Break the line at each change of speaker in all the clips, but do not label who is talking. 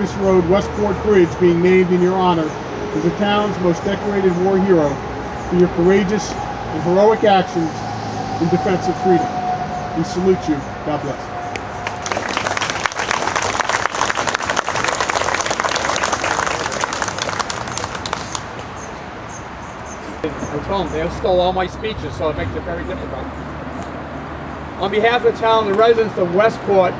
Davis Road Westport Bridge being named in your honor as the town's most decorated war hero for your courageous and heroic actions in defense of freedom. We salute you. God bless.
I told them they stole all my speeches, so it makes it very difficult. On behalf of the town, the residents of Westport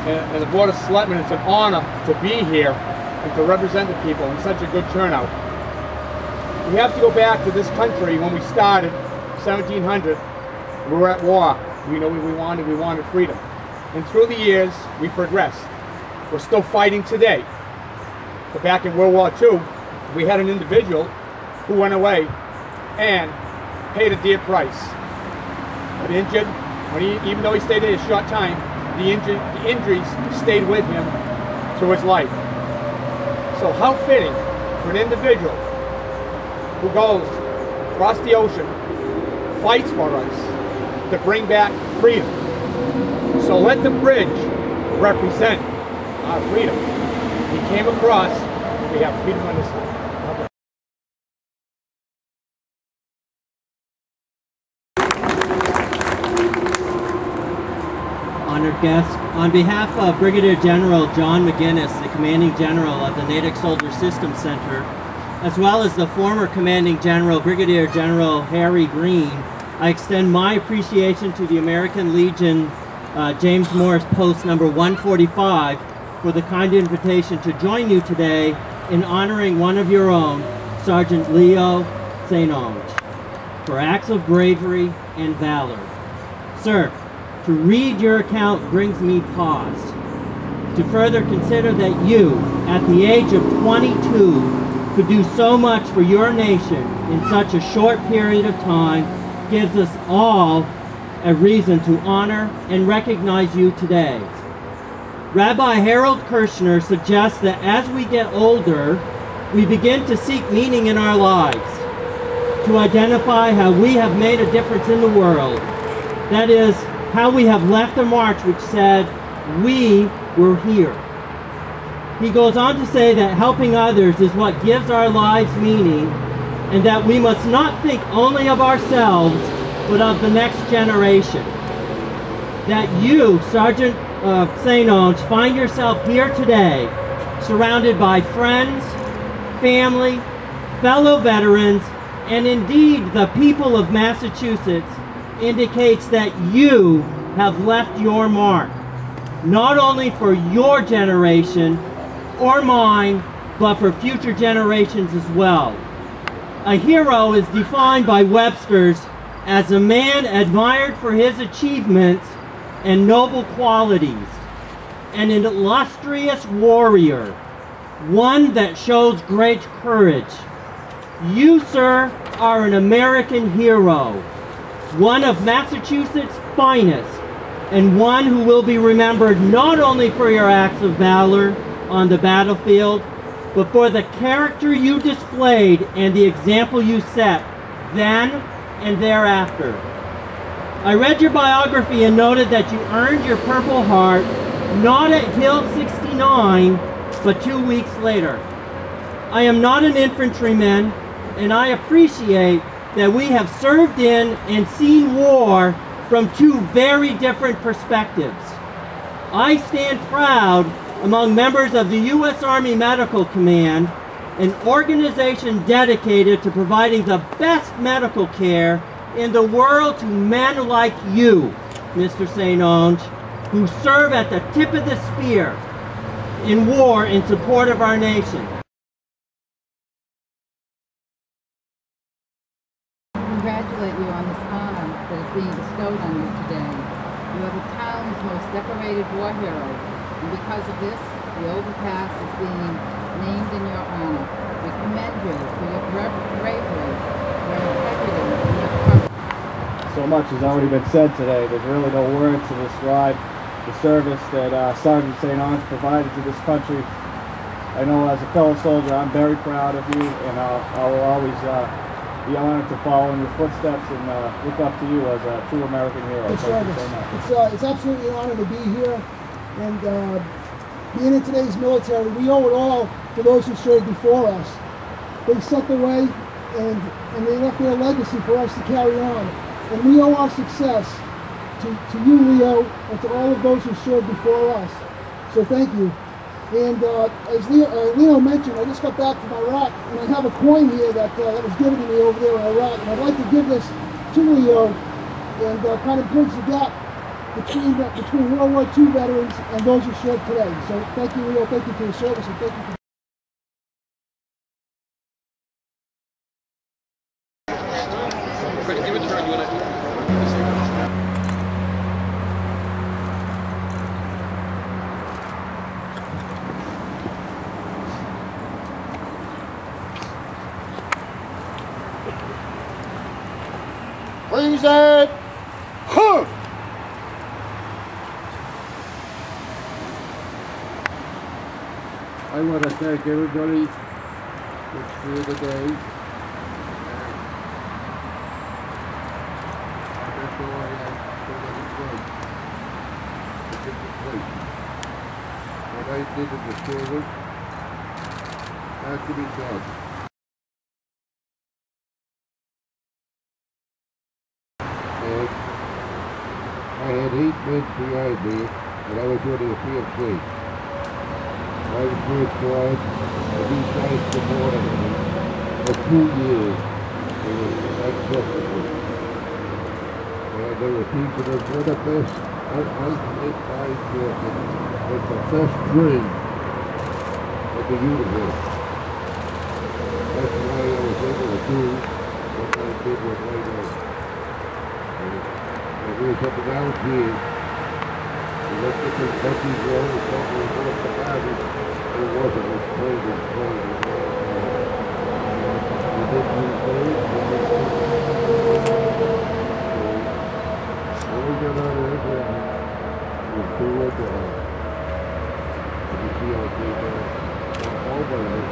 and the Board of Selectmen, it's an honor to be here and to represent the people in such a good turnout. We have to go back to this country when we started, 1700. We were at war. We know what we wanted freedom. And through the years, we progressed. We're still fighting today. But back in World War II, we had an individual who went away and paid a dear price. But injured, even though he stayed there a short time, the injuries stayed with him through his life. So how fitting for an individual who goes across the ocean, fights for us to bring back freedom. So let the bridge represent our freedom. He came across, we have freedom on this side.
Honored guests, on behalf of Brigadier General John McGinnis, the Commanding General of the Natick Soldier Systems Center, as well as the former Commanding General, Brigadier General Harry Green, I extend my appreciation to the American Legion James Morris Post number 145 for the kind invitation to join you today in honoring one of your own, Sergeant Leo St. Onge, for acts of bravery and valor. Sir, to read your account brings me pause. To further consider that you, at the age of 22, could do so much for your nation in such a short period of time gives us all a reason to honor and recognize you today. Rabbi Harold Kirshner suggests that as we get older, we begin to seek meaning in our lives, to identify how we have made a difference in the world. That is, how we have left a march which said, we were here. He goes on to say that helping others is what gives our lives meaning, and that we must not think only of ourselves, but of the next generation. That you, Sergeant St. Onge, find yourself here today, surrounded by friends, family, fellow veterans, and indeed the people of Massachusetts, indicates that you have left your mark, not only for your generation or mine, but for future generations as well. A hero is defined by Webster's as a man admired for his achievements and noble qualities, and an illustrious warrior, one that shows great courage. You, sir, are an American hero, one of Massachusetts' finest, and one who will be remembered not only for your acts of valor on the battlefield, but for the character you displayed and the example you set then and thereafter. I read your biography and noted that you earned your Purple Heart not at Hill 69, but 2 weeks later. I am not an infantryman, and I appreciate that we have served in and seen war from two very different perspectives. I stand proud among members of the U.S. Army Medical Command, an organization dedicated to providing the best medical care in the world to men like you, Mr. St. Onge, who serve at the tip of the spear in war in support of our nation.
Congratulate you on this honor that is being bestowed on you today. You are the town's most decorated war hero, and because of this, the overpass is being named in your honor. We commend you for your bravery, your integrity, and your courage.
So much has already been said today. There's really no words to describe the service that Sergeant St. Onge provided to this country. I know as a fellow soldier, I'm very proud of you, and I will always be honored to follow in your footsteps and look up to you as a true American hero. Thank you so much.
It's absolutely an honor to be here, and being in today's military, we owe it all to those who served before us. They set the way and they left their legacy for us to carry on. And we owe our success to you, Leo, and to all of those who served before us. So thank you. And as Leo mentioned, I just got back from Iraq, and I have a coin here that was given to me over there in Iraq, and I'd like to give this to Leo and kind of bridge the gap between World War II veterans and those who serve today. So thank you, Leo. Thank you for your service, and thank you for
Give it to her. You want to?
Freeze it! Huh! I want to thank everybody that's here today. That's all I have for the to get the place. What I did in the service has to be done. And I had 8 men behind me, and I was running a PMC. I was first class, and these guys supported me for 2 years. They were unacceptable. And they were teaching us one of the best, I think was the best dream of the universe. That's why I was able to do what I did with my life. And we were up around here. We looked at this country's road, we thought we were going to have it. It wasn't, it was cold and cold and cold. We didn't use those, so we got out of there, we threw it down. You see how it came down. All by this,